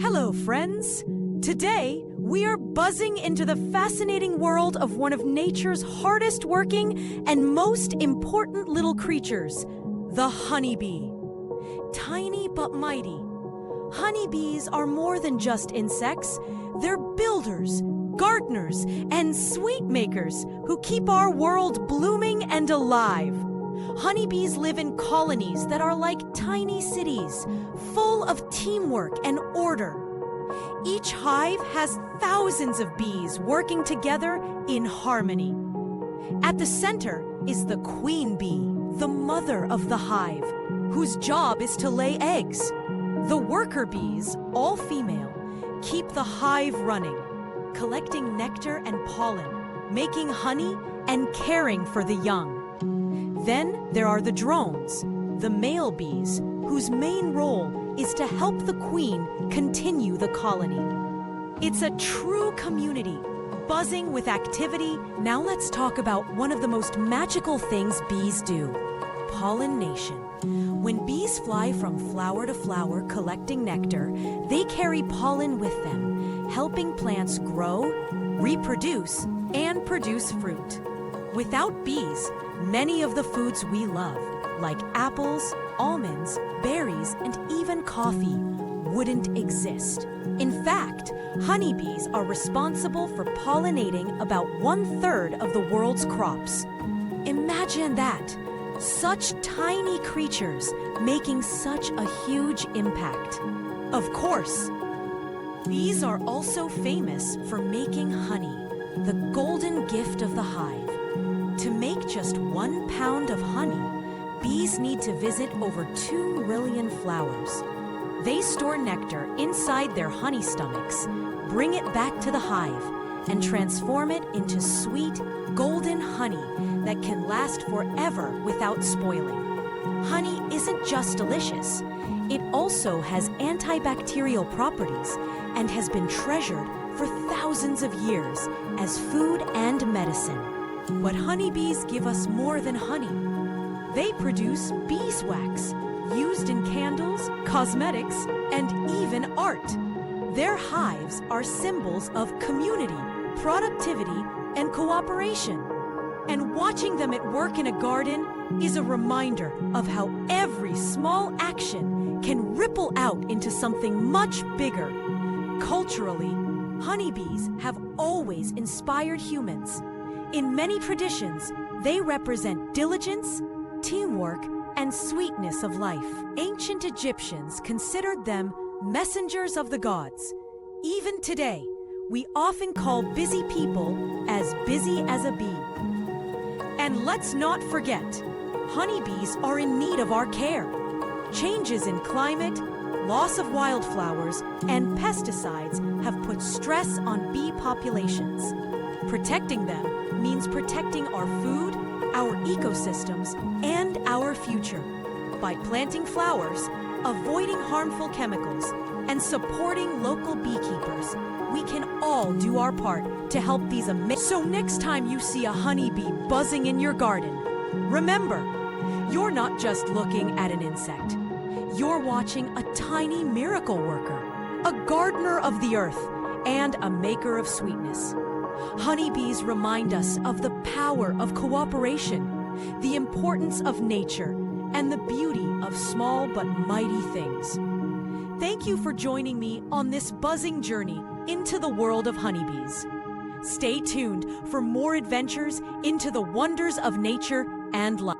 Hello, friends! Today, we are buzzing into the fascinating world of one of nature's hardest working and most important little creatures, the honeybee. Tiny but mighty, honeybees are more than just insects. They're builders, gardeners, and sweet makers who keep our world blooming and alive. Honeybees live in colonies that are like tiny cities, full of teamwork and order. Each hive has thousands of bees working together in harmony. At the center is the queen bee, the mother of the hive, whose job is to lay eggs. The worker bees, all female, keep the hive running, collecting nectar and pollen, making honey, and caring for the young. Then there are the drones, the male bees, whose main role is to help the queen continue the colony. It's a true community, buzzing with activity. Now let's talk about one of the most magical things bees do: pollination. When bees fly from flower to flower collecting nectar, they carry pollen with them, helping plants grow, reproduce, and produce fruit. Without bees, many of the foods we love, like apples, almonds, berries, and even coffee, wouldn't exist. In fact, honeybees are responsible for pollinating about 1/3 of the world's crops. Imagine that! Such tiny creatures making such a huge impact. Of course, bees are also famous for making honey, the golden gift of the hive. To make just 1 pound of honey, bees need to visit over 2 million flowers. They store nectar inside their honey stomachs, bring it back to the hive, and transform it into sweet, golden honey that can last forever without spoiling. Honey isn't just delicious, it also has antibacterial properties and has been treasured for thousands of years as food and medicine. But honeybees give us more than honey. They produce beeswax, used in candles, cosmetics, and even art. Their hives are symbols of community, productivity, and cooperation. And watching them at work in a garden is a reminder of how every small action can ripple out into something much bigger. Culturally, honeybees have always inspired humans. In many traditions, they represent diligence, teamwork, and sweetness of life. Ancient Egyptians considered them messengers of the gods. Even today, we often call busy people as busy as a bee. And let's not forget, honeybees are in need of our care. Changes in climate, loss of wildflowers, and pesticides have put stress on bee populations. Protecting them means protecting our food, our ecosystems, and our future. By planting flowers, avoiding harmful chemicals, and supporting local beekeepers, we can all do our part to help these amazing. So next time you see a honeybee buzzing in your garden, remember, you're not just looking at an insect. You're watching a tiny miracle worker, a gardener of the earth, and a maker of sweetness. Honeybees remind us of the power of cooperation, the importance of nature, and the beauty of small but mighty things. Thank you for joining me on this buzzing journey into the world of honeybees. Stay tuned for more adventures into the wonders of nature and life.